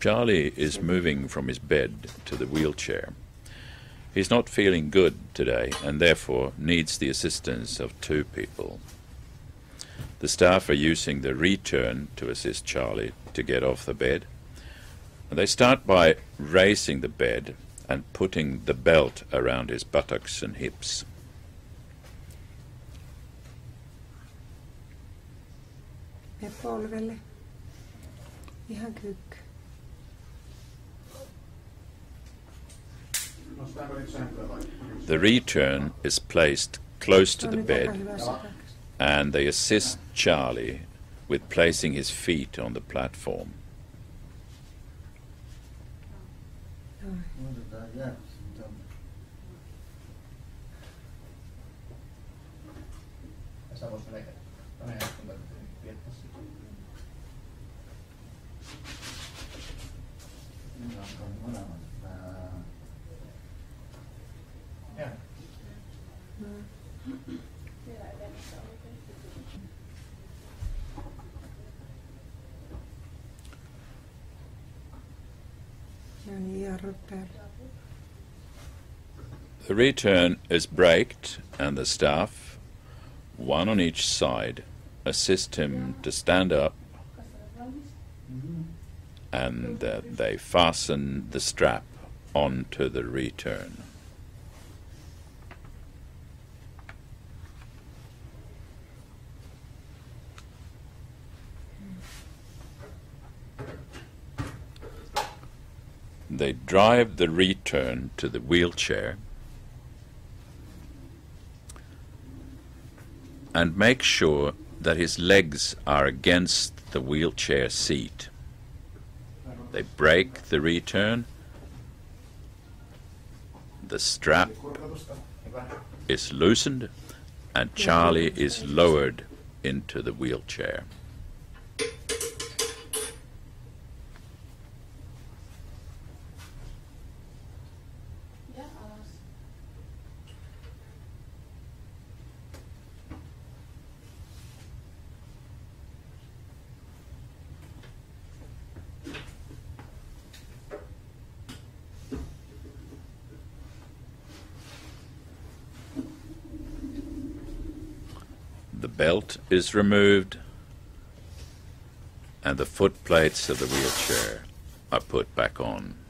Charlie is moving from his bed to the wheelchair. He's not feeling good today and therefore needs the assistance of two people. The staff are using the return to assist Charlie to get off the bed. And they start by raising the bed and putting the belt around his buttocks and hips. The return is placed close to the bed and they assist Charlie with placing his feet on the platform. The return is braked and the staff, one on each side, assist him to stand up and they fasten the strap onto the return. They drive the return to the wheelchair and make sure that his legs are against the wheelchair seat. They brake the return. The strap is loosened and Charlie is lowered into the wheelchair. The belt is removed and the foot plates of the wheelchair are put back on.